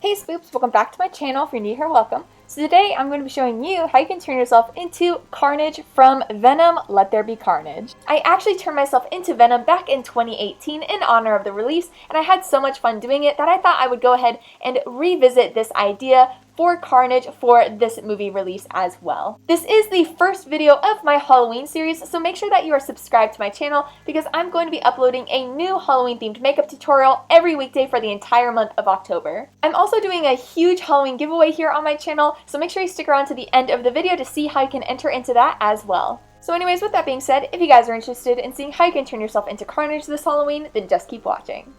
Hey Spoops, welcome back to my channel. If you're new here, welcome. So today I'm going to be showing you how you can turn yourself into Carnage from Venom, Let There Be Carnage. I actually turned myself into Venom back in 2018 in honor of the release, and I had so much fun doing it that I thought I would go ahead and revisit this idea for Carnage for this movie release as well. This is the first video of my Halloween series, so make sure that you are subscribed to my channel because I'm going to be uploading a new Halloween themed makeup tutorial every weekday for the entire month of October. I'm also doing a huge Halloween giveaway here on my channel, so make sure you stick around to the end of the video to see how you can enter into that as well. So anyways, with that being said, if you guys are interested in seeing how you can turn yourself into Carnage this Halloween, then just keep watching.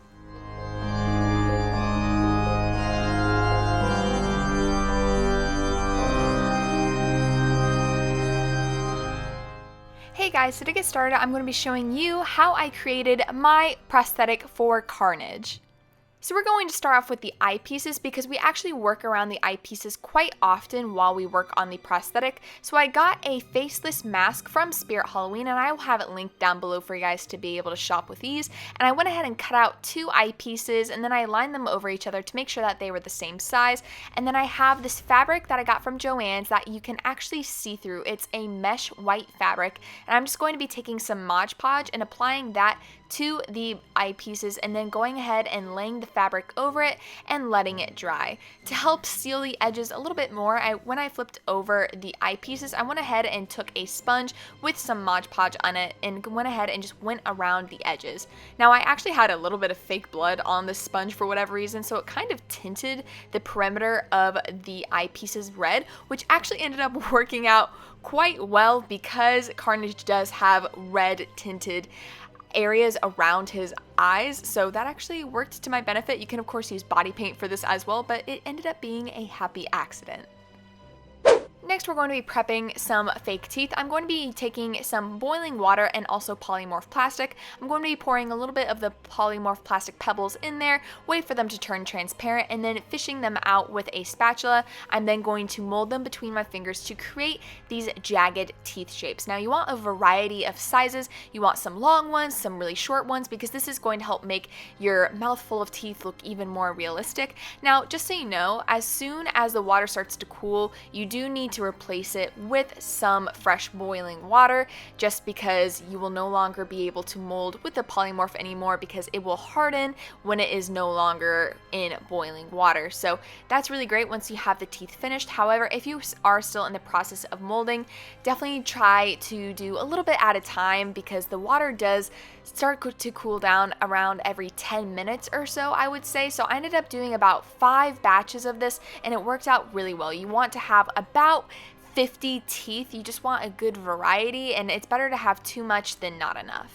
Hey guys, so to get started, I'm going to be showing you how I created my prosthetic for Carnage. So we're going to start off with the eyepieces because we actually work around the eyepieces quite often while we work on the prosthetic. So I got a faceless mask from Spirit Halloween, and I will have it linked down below for you guys to be able to shop with these. And I went ahead and cut out two eyepieces, and then I lined them over each other to make sure that they were the same size. And then I have this fabric that I got from Joann's that you can actually see through. It's a mesh white fabric, and I'm just going to be taking some Mod Podge and applying that to the eyepieces and then going ahead and laying the fabric over it and letting it dry. To help seal the edges a little bit more, when I flipped over the eyepieces, I went ahead and took a sponge with some Mod Podge on it and went ahead and just went around the edges. Now I actually had a little bit of fake blood on this sponge for whatever reason, so it kind of tinted the perimeter of the eyepieces red, which actually ended up working out quite well because Carnage does have red tinted areas around his eyes, so that actually worked to my benefit. You can of course use body paint for this as well, but it ended up being a happy accident. Next, we're going to be prepping some fake teeth. I'm going to be taking some boiling water and also polymorph plastic. I'm going to be pouring a little bit of the polymorph plastic pebbles in there, wait for them to turn transparent, and then fishing them out with a spatula. I'm then going to mold them between my fingers to create these jagged teeth shapes. Now, you want a variety of sizes. You want some long ones, some really short ones, because this is going to help make your mouth full of teeth look even more realistic. Now, just so you know, as soon as the water starts to cool, you do need to replace it with some fresh boiling water, just because you will no longer be able to mold with the polymorph anymore because it will harden when it is no longer in boiling water. So that's really great once you have the teeth finished. However, if you are still in the process of molding, definitely try to do a little bit at a time because the water does start to cool down around every 10 minutes or so, I would say. So I ended up doing about 5 batches of this and it worked out really well. You want to have about 50 teeth. You just want a good variety, and it's better to have too much than not enough.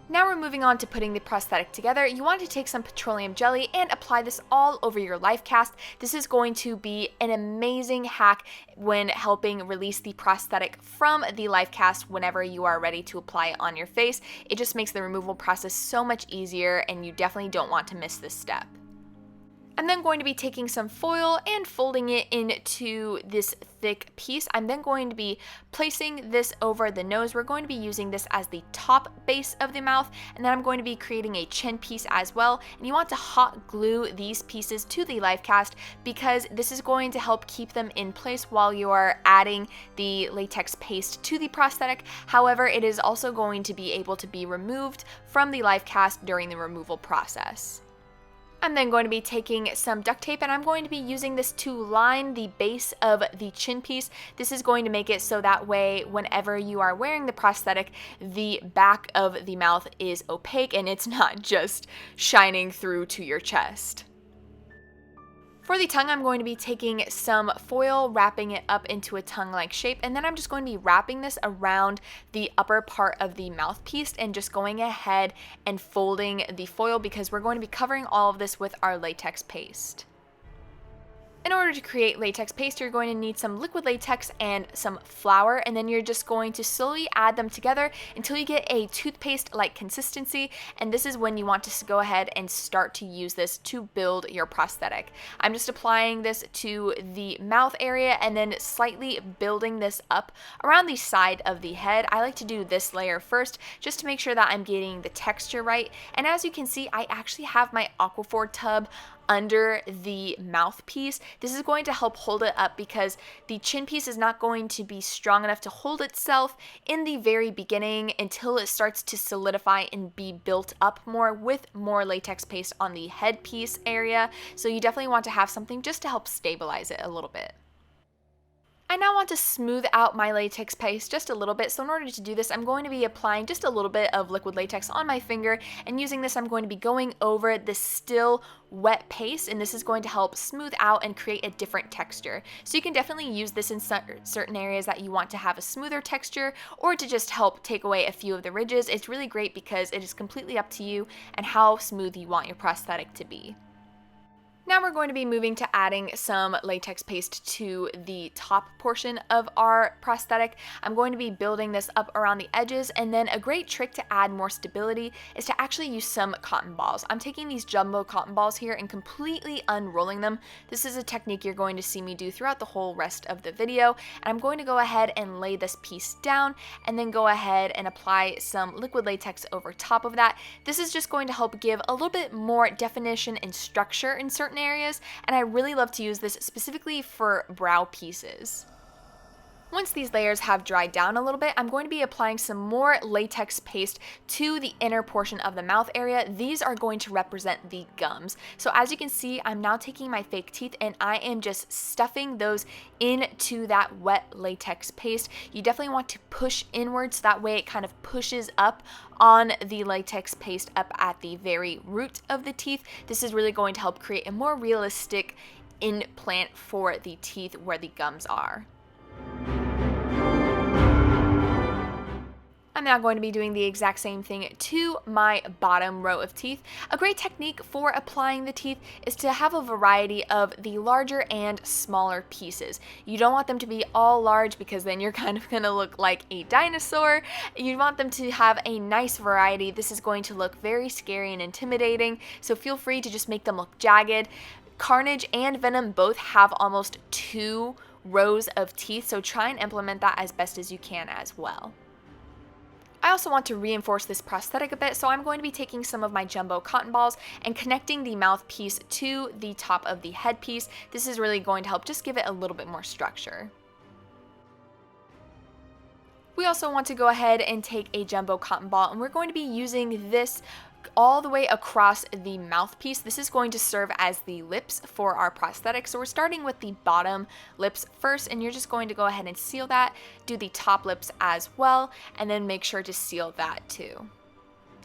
Now we're moving on to putting the prosthetic together. You want to take some petroleum jelly and apply this all over your life cast. This is going to be an amazing hack when helping release the prosthetic from the life cast whenever you are ready to apply it on your face. It just makes the removal process so much easier, and you definitely don't want to miss this step. I'm then going to be taking some foil and folding it into this thick piece. I'm then going to be placing this over the nose. We're going to be using this as the top base of the mouth, and then I'm going to be creating a chin piece as well. And you want to hot glue these pieces to the life cast because this is going to help keep them in place while you are adding the latex paste to the prosthetic. However, it is also going to be able to be removed from the life cast during the removal process. I'm then going to be taking some duct tape, and I'm going to be using this to line the base of the chin piece. This is going to make it so that way whenever you are wearing the prosthetic, the back of the mouth is opaque and it's not just shining through to your chest. For the tongue, I'm going to be taking some foil, wrapping it up into a tongue-like shape, and then I'm just going to be wrapping this around the upper part of the mouthpiece and just going ahead and folding the foil because we're going to be covering all of this with our latex paste. In order to create latex paste, you're going to need some liquid latex and some flour, and then you're just going to slowly add them together until you get a toothpaste-like consistency, and this is when you want to go ahead and start to use this to build your prosthetic. I'm just applying this to the mouth area and then slightly building this up around the side of the head. I like to do this layer first just to make sure that I'm getting the texture right, and as you can see, I actually have my Aquaphor tub under the mouthpiece. This is going to help hold it up because the chin piece is not going to be strong enough to hold itself in the very beginning until it starts to solidify and be built up more with more latex paste on the headpiece area. So you definitely want to have something just to help stabilize it a little bit. I now want to smooth out my latex paste just a little bit, so in order to do this, I'm going to be applying just a little bit of liquid latex on my finger, and using this, I'm going to be going over the still wet paste, and this is going to help smooth out and create a different texture. So you can definitely use this in certain areas that you want to have a smoother texture, or to just help take away a few of the ridges. It's really great because it is completely up to you and how smooth you want your prosthetic to be. Now we're going to be moving to adding some latex paste to the top portion of our prosthetic. I'm going to be building this up around the edges, and then a great trick to add more stability is to actually use some cotton balls. I'm taking these jumbo cotton balls here and completely unrolling them. This is a technique you're going to see me do throughout the whole rest of the video, and I'm going to go ahead and lay this piece down and then go ahead and apply some liquid latex over top of that. This is just going to help give a little bit more definition and structure in certain areas, and I really love to use this specifically for brow pieces. Once these layers have dried down a little bit, I'm going to be applying some more latex paste to the inner portion of the mouth area. These are going to represent the gums. So as you can see, I'm now taking my fake teeth and I am just stuffing those into that wet latex paste. You definitely want to push inwards, so that way it kind of pushes up on the latex paste up at the very root of the teeth. This is really going to help create a more realistic implant for the teeth where the gums are. I'm now going to be doing the exact same thing to my bottom row of teeth. A great technique for applying the teeth is to have a variety of the larger and smaller pieces. You don't want them to be all large because then you're kind of going to look like a dinosaur. You want them to have a nice variety. This is going to look very scary and intimidating, so feel free to just make them look jagged. Carnage and Venom both have almost 2 rows of teeth, so try and implement that as best as you can as well. I also want to reinforce this prosthetic a bit, so I'm going to be taking some of my jumbo cotton balls and connecting the mouthpiece to the top of the headpiece. This is really going to help just give it a little bit more structure. We also want to go ahead and take a jumbo cotton ball, and we're going to be using this all the way across the mouthpiece. This is going to serve as the lips for our prosthetic. So we're starting with the bottom lips first, and you're just going to go ahead and seal that, do the top lips as well, and then make sure to seal that too.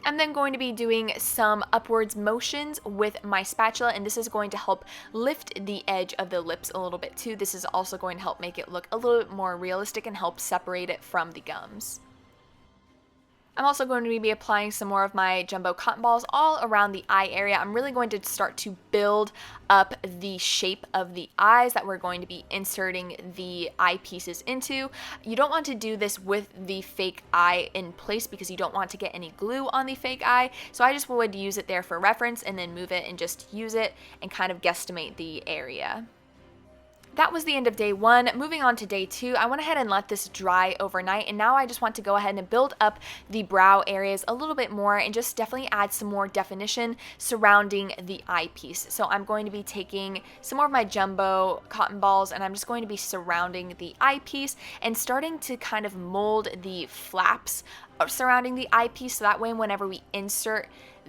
I'm then going to be doing some upwards motions with my spatula, and this is going to help lift the edge of the lips a little bit too. This is also going to help make it look a little bit more realistic and help separate it from the gums. I'm also going to be applying some more of my jumbo cotton balls all around the eye area. I'm really going to start to build up the shape of the eyes that we're going to be inserting the eyepieces into. You don't want to do this with the fake eye in place because you don't want to get any glue on the fake eye. So I just would use it there for reference and then move it and just use it and kind of guesstimate the area. That was the end of day 1. Moving on to day 2, I went ahead and let this dry overnight, and now I just want to go ahead and build up the brow areas a little bit more and just definitely add some more definition surrounding the eyepiece. So I'm going to be taking some more of my jumbo cotton balls, and I'm just going to be surrounding the eyepiece and starting to kind of mold the flaps surrounding the eyepiece, so that way whenever we insert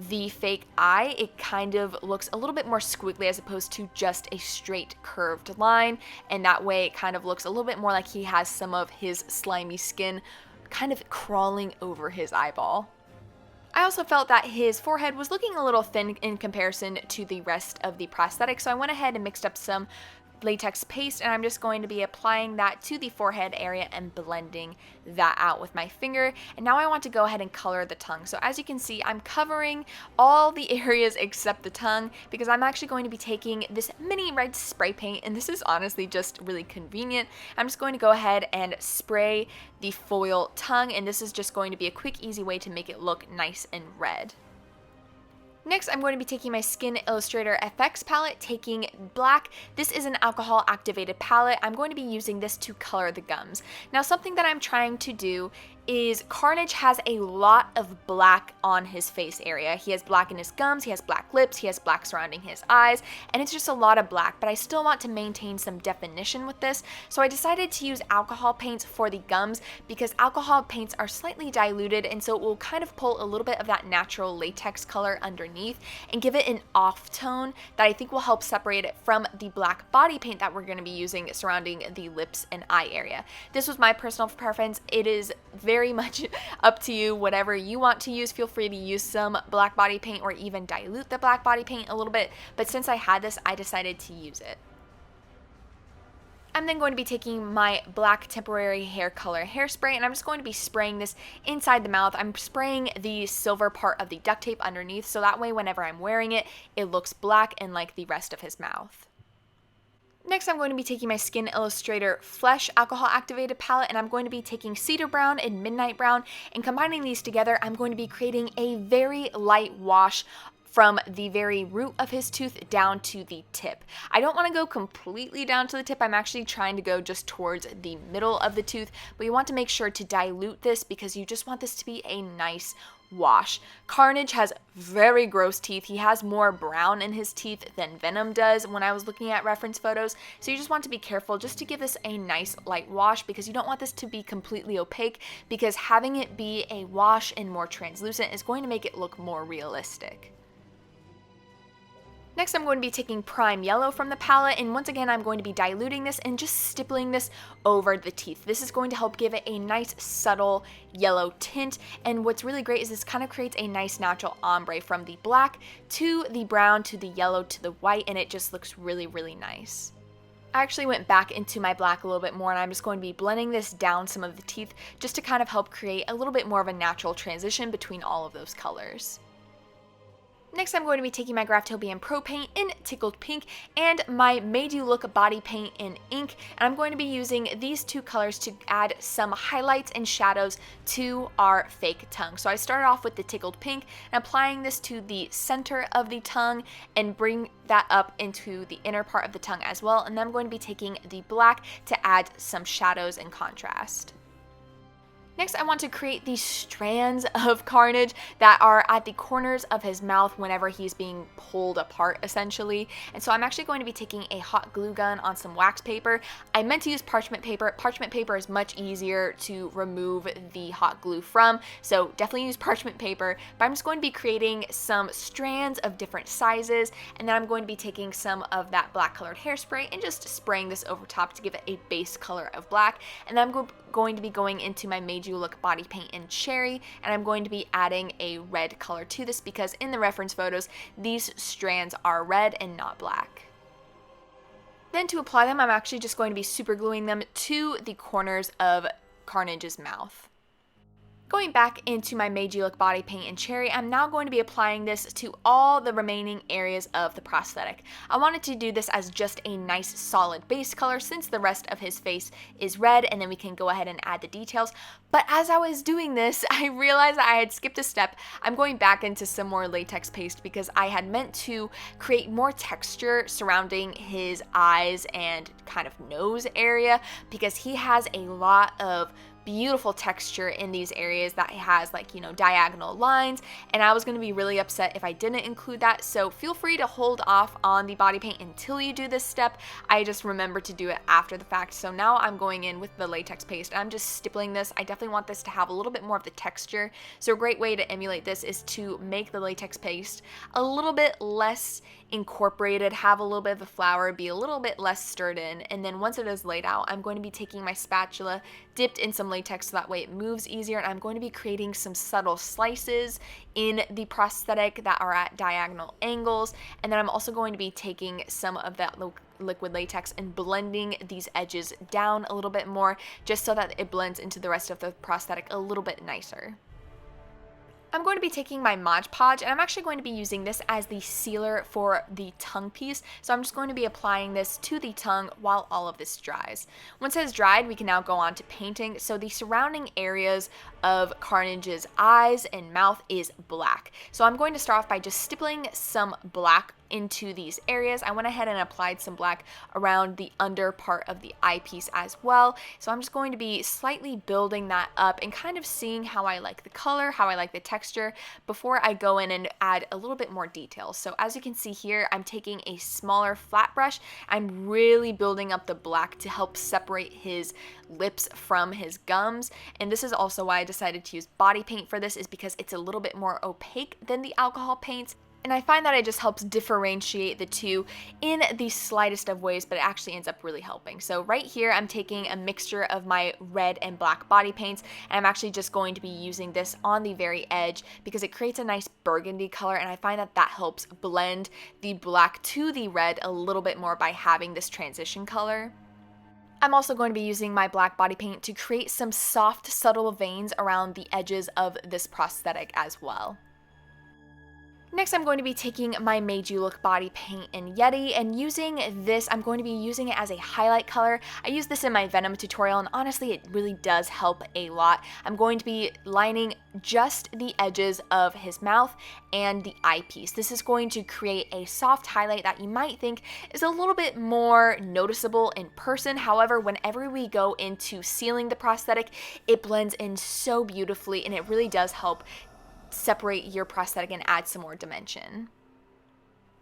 the fake eye, it kind of looks a little bit more squiggly as opposed to just a straight curved line, and that way it kind of looks a little bit more like he has some of his slimy skin kind of crawling over his eyeball. I also felt that his forehead was looking a little thin in comparison to the rest of the prosthetic, so I went ahead and mixed up some latex paste, and I'm just going to be applying that to the forehead area and blending that out with my finger. And now I want to go ahead and color the tongue. So as you can see, I'm covering all the areas except the tongue because I'm actually going to be taking this mini red spray paint, and this is honestly just really convenient. I'm just going to go ahead and spray the foil tongue, and this is just going to be a quick, easy way to make it look nice and red. Next, I'm going to be taking my Skin Illustrator FX palette, taking black. This is an alcohol activated palette. I'm going to be using this to color the gums. Now, something that I'm trying to do is Carnage has a lot of black on his face area. He has black in his gums, he has black lips, he has black surrounding his eyes, and it's just a lot of black, but I still want to maintain some definition with this, so I decided to use alcohol paints for the gums because alcohol paints are slightly diluted, and so it will kind of pull a little bit of that natural latex color underneath and give it an off tone that I think will help separate it from the black body paint that we're going to be using surrounding the lips and eye area. This was my personal preference. It is very much up to you. Whatever you want to use, feel free to use some black body paint or even dilute the black body paint a little bit, but since I had this, I decided to use it. I'm then going to be taking my black temporary hair color hairspray, and I'm just going to be spraying this inside the mouth. I'm spraying the silver part of the duct tape underneath, so that way whenever I'm wearing it, it looks black and like the rest of his mouth. Next, I'm going to be taking my Skin Illustrator Flesh Alcohol Activated palette, and I'm going to be taking Cedar Brown and Midnight Brown, and combining these together, I'm going to be creating a very light wash from the very root of his tooth down to the tip. I don't want to go completely down to the tip. I'm actually trying to go just towards the middle of the tooth, but you want to make sure to dilute this because you just want this to be a nice wash. Carnage has very gross teeth. He has more brown in his teeth than Venom does when I was looking at reference photos, so you just want to be careful just to give this a nice light wash because you don't want this to be completely opaque, because having it be a wash and more translucent is going to make it look more realistic. Next, I'm going to be taking Prime Yellow from the palette, and once again, I'm going to be diluting this and just stippling this over the teeth. This is going to help give it a nice, subtle yellow tint, and what's really great is this kind of creates a nice natural ombre from the black to the brown to the yellow to the white, and it just looks really, really nice. I actually went back into my black a little bit more, and I'm just going to be blending this down some of the teeth just to kind of help create a little bit more of a natural transition between all of those colors. Next, I'm going to be taking my Graftobian Pro Paint in Tickled Pink and my Made You Look body paint in Ink, and I'm going to be using these two colors to add some highlights and shadows to our fake tongue. So I started off with the Tickled Pink and applying this to the center of the tongue and bring that up into the inner part of the tongue as well, and then I'm going to be taking the black to add some shadows and contrast. Next, I want to create these strands of Carnage that are at the corners of his mouth whenever he's being pulled apart, essentially. And so I'm actually going to be taking a hot glue gun on some wax paper. I meant to use parchment paper. Parchment paper is much easier to remove the hot glue from, so definitely use parchment paper. But I'm just going to be creating some strands of different sizes, and then I'm going to be taking some of that black colored hairspray and just spraying this over top to give it a base color of black. And then I'm going to be going into my Made You Look body paint in Cherry, and I'm going to be adding a red color to this because in the reference photos these strands are red and not black. Then to apply them, I'm actually just going to be super gluing them to the corners of Carnage's mouth. Going back into my Made You Look body paint in Cherry, I'm now going to be applying this to all the remaining areas of the prosthetic. I wanted to do this as just a nice solid base color since the rest of his face is red, and then we can go ahead and add the details. But as I was doing this, I realized I had skipped a step. I'm going back into some more latex paste because I had meant to create more texture surrounding his eyes and kind of nose area because he has a lot of beautiful texture in these areas that has, like, you know, diagonal lines, and I was going to be really upset if I didn't include that. So feel free to hold off on the body paint until you do this step. I just remembered to do it after the fact, so now I'm going in with the latex paste and I'm just stippling this. I definitely want this to have a little bit more of the texture, so a great way to emulate this is to make the latex paste a little bit less incorporated, have a little bit of the flour, be a little bit less stirred in, and then once it is laid out, I'm going to be taking my spatula dipped in some latex so that way it moves easier, and I'm going to be creating some subtle slices in the prosthetic that are at diagonal angles, and then I'm also going to be taking some of that liquid latex and blending these edges down a little bit more just so that it blends into the rest of the prosthetic a little bit nicer. I'm going to be taking my Mod Podge, and I'm actually going to be using this as the sealer for the tongue piece. So I'm just going to be applying this to the tongue while all of this dries. Once it has dried, we can now go on to painting. So the surrounding areas of Carnage's eyes and mouth is black. So I'm going to start off by just stippling some black into these areas. I went ahead and applied some black around the under part of the eyepiece as well. So I'm just going to be slightly building that up and kind of seeing how I like the color, how I like the texture before I go in and add a little bit more detail. So as you can see here, I'm taking a smaller flat brush. I'm really building up the black to help separate his lips from his gums. And this is also why I decided to use body paint for this, is because it's a little bit more opaque than the alcohol paints. And I find that it just helps differentiate the two in the slightest of ways, but it actually ends up really helping. So right here, I'm taking a mixture of my red and black body paints, and I'm actually just going to be using this on the very edge because it creates a nice burgundy color, and I find that that helps blend the black to the red a little bit more by having this transition color. I'm also going to be using my black body paint to create some soft, subtle veins around the edges of this prosthetic as well. Next, I'm going to be taking my Made You Look body paint in Yeti, and using this, I'm going to be using it as a highlight color. I used this in my Venom tutorial, and honestly, it really does help a lot. I'm going to be lining just the edges of his mouth and the eyepiece. This is going to create a soft highlight that you might think is a little bit more noticeable in person. However, whenever we go into sealing the prosthetic, it blends in so beautifully, and it really does help separate your prosthetic and add some more dimension.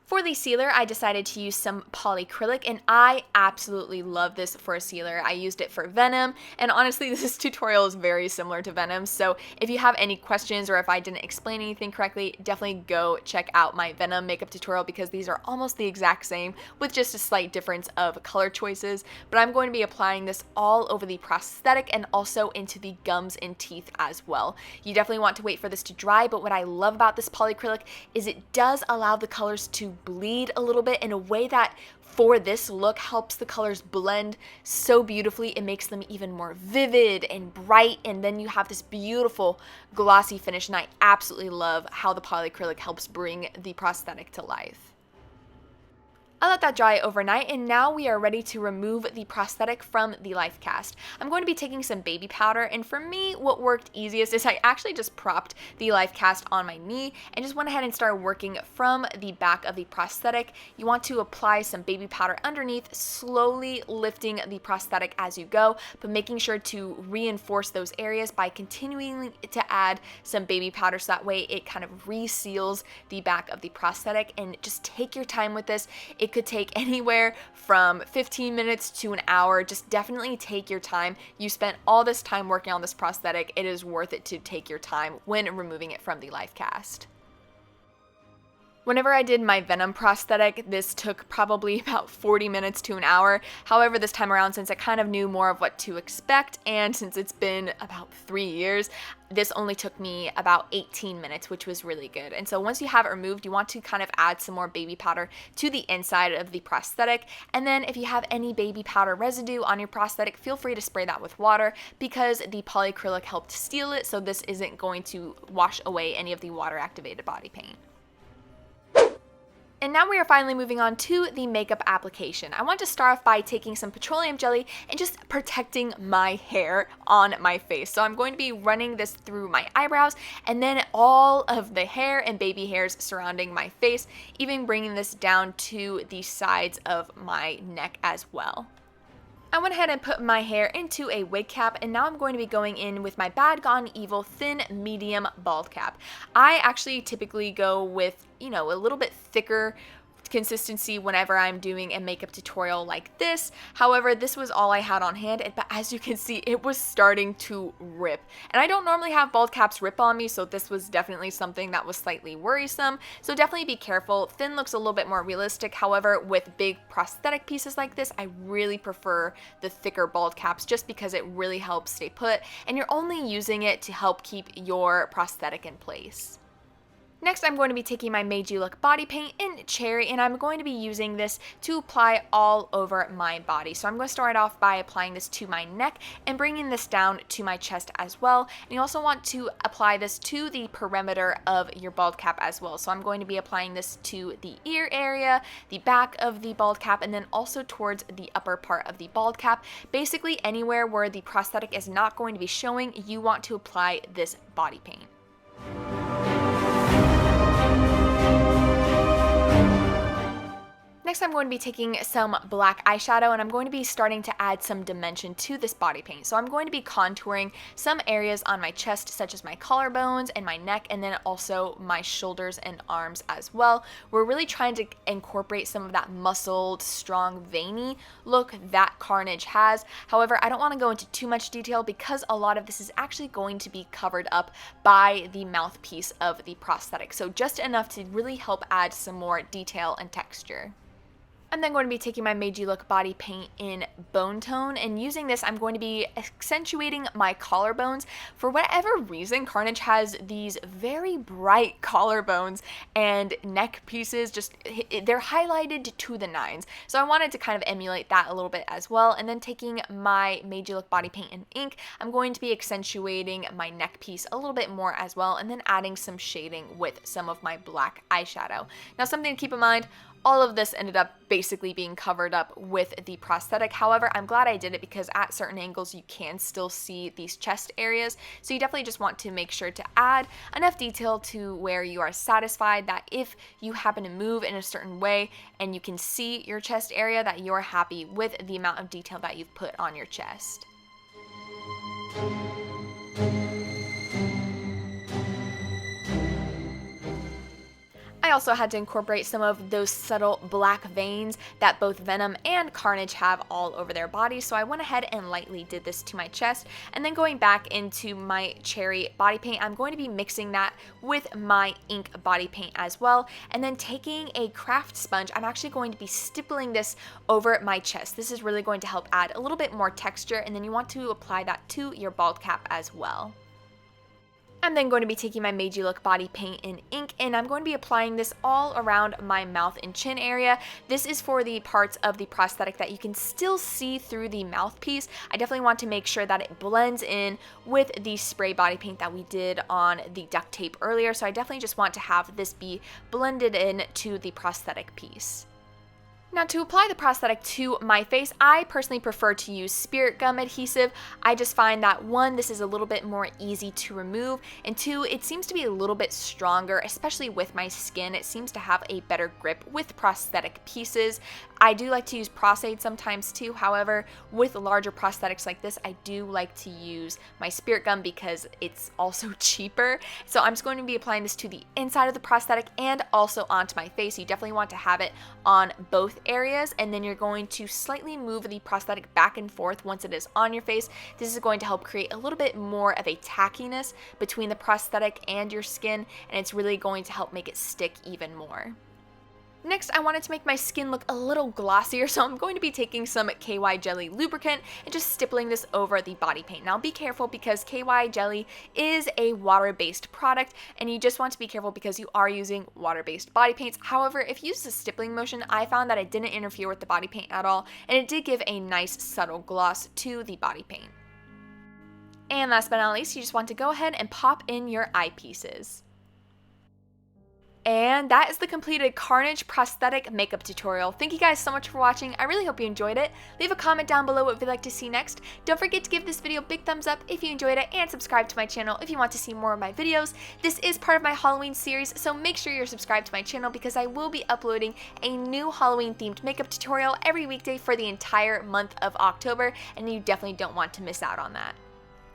For the sealer, I decided to use some polyacrylic, and I absolutely love this for a sealer. I used it for Venom, and honestly, this tutorial is very similar to Venom, so if you have any questions or if I didn't explain anything correctly, definitely go check out my Venom makeup tutorial because these are almost the exact same with just a slight difference of color choices. But I'm going to be applying this all over the prosthetic and also into the gums and teeth as well. You definitely want to wait for this to dry, but what I love about this polyacrylic is it does allow the colors to bleed a little bit in a way that for this look helps the colors blend so beautifully. It makes them even more vivid and bright, and then you have this beautiful glossy finish, and I absolutely love how the polyacrylic helps bring the prosthetic to life. I let that dry overnight, and now we are ready to remove the prosthetic from the life cast. I'm going to be taking some baby powder, and for me, what worked easiest is I actually just propped the life cast on my knee and just went ahead and started working from the back of the prosthetic. You want to apply some baby powder underneath, slowly lifting the prosthetic as you go, but making sure to reinforce those areas by continuing to add some baby powder so that way it kind of reseals the back of the prosthetic. And just take your time with this. It could take anywhere from 15 minutes to an hour. Just definitely take your time. You spent all this time working on this prosthetic. It is worth it to take your time when removing it from the life cast. Whenever I did my Venom prosthetic, this took probably about 40 minutes to an hour. However, this time around, since I kind of knew more of what to expect, and since it's been about 3 years, this only took me about 18 minutes, which was really good. And so once you have it removed, you want to kind of add some more baby powder to the inside of the prosthetic. And then if you have any baby powder residue on your prosthetic, feel free to spray that with water because the polyacrylic helped seal it, so this isn't going to wash away any of the water-activated body paint. And now we are finally moving on to the makeup application. I want to start off by taking some petroleum jelly and just protecting my hair on my face. So I'm going to be running this through my eyebrows and then all of the hair and baby hairs surrounding my face, even bringing this down to the sides of my neck as well. I went ahead and put my hair into a wig cap, and now I'm going to be going in with my Bad Gone Evil thin medium bald cap. I actually typically go with, a little bit thicker consistency whenever I'm doing a makeup tutorial like this. However, this was all I had on hand, but as you can see, it was starting to rip. And I don't normally have bald caps rip on me, so this was definitely something that was slightly worrisome. So definitely be careful. Thin looks a little bit more realistic. However, with big prosthetic pieces like this, I really prefer the thicker bald caps just because it really helps stay put, and you're only using it to help keep your prosthetic in place. Next, I'm going to be taking my Made You Look body paint in Cherry, and I'm going to be using this to apply all over my body. So I'm going to start off by applying this to my neck and bringing this down to my chest as well. And you also want to apply this to the perimeter of your bald cap as well. So I'm going to be applying this to the ear area, the back of the bald cap, and then also towards the upper part of the bald cap. Basically, anywhere where the prosthetic is not going to be showing, you want to apply this body paint. Next, I'm going to be taking some black eyeshadow and I'm going to be starting to add some dimension to this body paint. So I'm going to be contouring some areas on my chest, such as my collarbones and my neck, and then also my shoulders and arms as well. We're really trying to incorporate some of that muscled, strong, veiny look that Carnage has. However, I don't want to go into too much detail because a lot of this is actually going to be covered up by the mouthpiece of the prosthetic. So just enough to really help add some more detail and texture. I'm then going to be taking my 𝐒𝐿𝐻 body paint in Bone Tone, and using this I'm going to be accentuating my collarbones. For whatever reason, Carnage has these very bright collarbones and neck pieces, they're highlighted to the nines. So I wanted to kind of emulate that a little bit as well. And then taking my 𝐒𝐿𝐻 body paint in ink, I'm going to be accentuating my neck piece a little bit more as well, and then adding some shading with some of my black eyeshadow. Now, something to keep in mind, all of this ended up basically being covered up with the prosthetic. However, I'm glad I did it because at certain angles you can still see these chest areas. So you definitely just want to make sure to add enough detail to where you are satisfied that if you happen to move in a certain way and you can see your chest area, that you're happy with the amount of detail that you've put on your chest. I also had to incorporate some of those subtle black veins that both Venom and Carnage have all over their bodies, so I went ahead and lightly did this to my chest. And then going back into my cherry body paint, I'm going to be mixing that with my ink body paint as well, and then taking a craft sponge, I'm actually going to be stippling this over my chest. This is really going to help add a little bit more texture, and then you want to apply that to your bald cap as well. I'm then going to be taking my 𝐒𝐿𝐻 body paint in ink, and I'm going to be applying this all around my mouth and chin area. This is for the parts of the prosthetic that you can still see through the mouthpiece. I definitely want to make sure that it blends in with the spray body paint that we did on the duct tape earlier, so I definitely just want to have this be blended in to the prosthetic piece. Now, to apply the prosthetic to my face, I personally prefer to use spirit gum adhesive. I just find that one, this is a little bit more easy to remove, and two, it seems to be a little bit stronger, especially with my skin. It seems to have a better grip with prosthetic pieces. I do like to use Pros-Aide sometimes too. However, with larger prosthetics like this, I do like to use my spirit gum because it's also cheaper. So I'm just going to be applying this to the inside of the prosthetic and also onto my face. You definitely want to have it on both areas, and then you're going to slightly move the prosthetic back and forth once it is on your face. This is going to help create a little bit more of a tackiness between the prosthetic and your skin, and it's really going to help make it stick even more. Next, I wanted to make my skin look a little glossier, so I'm going to be taking some KY Jelly lubricant and just stippling this over the body paint. Now be careful because KY Jelly is a water-based product, and you just want to be careful because you are using water-based body paints. However, if you use the stippling motion, I found that it didn't interfere with the body paint at all, and it did give a nice subtle gloss to the body paint. And last but not least, you just want to go ahead and pop in your eyepieces. And that is the completed Carnage prosthetic makeup tutorial. Thank you guys so much for watching. I really hope you enjoyed it. Leave a comment down below what you'd like to see next. Don't forget to give this video a big thumbs up if you enjoyed it, and subscribe to my channel if you want to see more of my videos. This is part of my Halloween series, so make sure you're subscribed to my channel because I will be uploading a new Halloween themed makeup tutorial every weekday for the entire month of October, and you definitely don't want to miss out on that.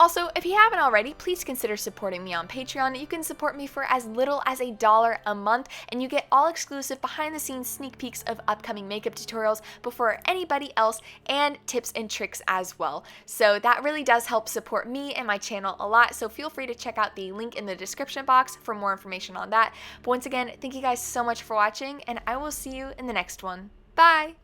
Also, if you haven't already, please consider supporting me on Patreon. You can support me for as little as $1 a month, and you get all exclusive behind-the-scenes sneak peeks of upcoming makeup tutorials before anybody else, and tips and tricks as well. So that really does help support me and my channel a lot, so feel free to check out the link in the description box for more information on that. But once again, thank you guys so much for watching, and I will see you in the next one. Bye!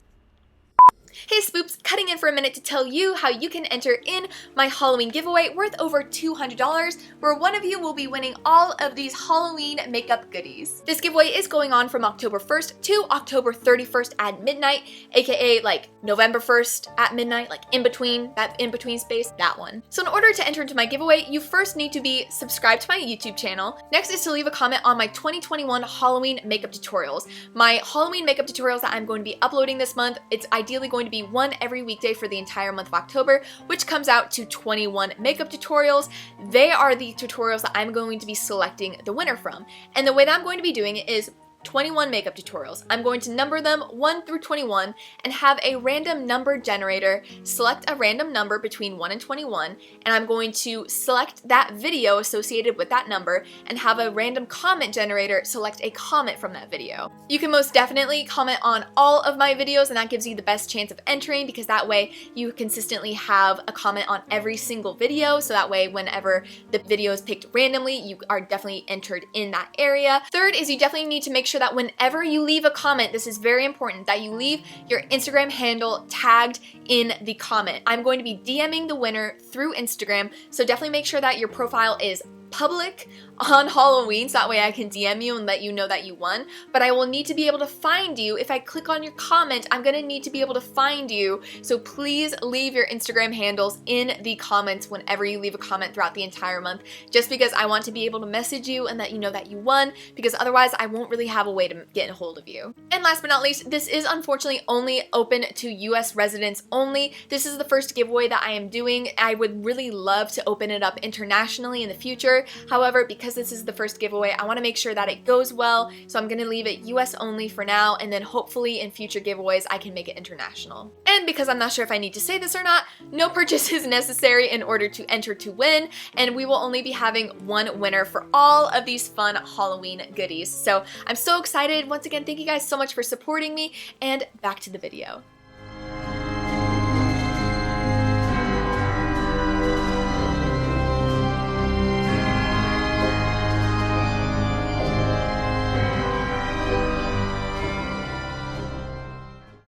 Hey Spoops, cutting in for a minute to tell you how you can enter in my Halloween giveaway worth over $200, where one of you will be winning all of these Halloween makeup goodies. This giveaway is going on from October 1st to October 31st at midnight, aka like November 1st at midnight, like in between, that in between space, that one. So in order to enter into my giveaway, you first need to be subscribed to my YouTube channel. Next is to leave a comment on my 2021 Halloween makeup tutorials. My Halloween makeup tutorials that I'm going to be uploading this month, it's ideally going to be one every weekday for the entire month of October, which comes out to 21 makeup tutorials. They are the tutorials that I'm going to be selecting the winner from. And the way that I'm going to be doing it is 21 makeup tutorials. I'm going to number them 1 through 21 and have a random number generator select a random number between 1 and 21, and I'm going to select that video associated with that number and have a random comment generator select a comment from that video. You can most definitely comment on all of my videos, and that gives you the best chance of entering, because that way you consistently have a comment on every single video, so that way whenever the video is picked randomly, you are definitely entered in that area. Third is you definitely need to make sure that whenever you leave a comment, this is very important, that you leave your Instagram handle tagged in the comment. I'm going to be DMing the winner through Instagram, so definitely make sure that your profile is public on Halloween, so that way I can DM you and let you know that you won. But I will need to be able to find you. If I click on your comment, I'm gonna need to be able to find you, so please leave your Instagram handles in the comments whenever you leave a comment throughout the entire month, just because I want to be able to message you and let you know that you won, because otherwise I won't really have a way to get a hold of you. And last but not least, this is unfortunately only open to US residents only. This is the first giveaway that I am doing. I would really love to open it up internationally in the future. However, because this is the first giveaway, I want to make sure that it goes well, so I'm going to leave it US only for now, and then hopefully in future giveaways I can make it international. And because I'm not sure if I need to say this or not, no purchase is necessary in order to enter to win, and we will only be having one winner for all of these fun Halloween goodies. So I'm so excited. Once again, thank you guys so much for supporting me, and back to the video.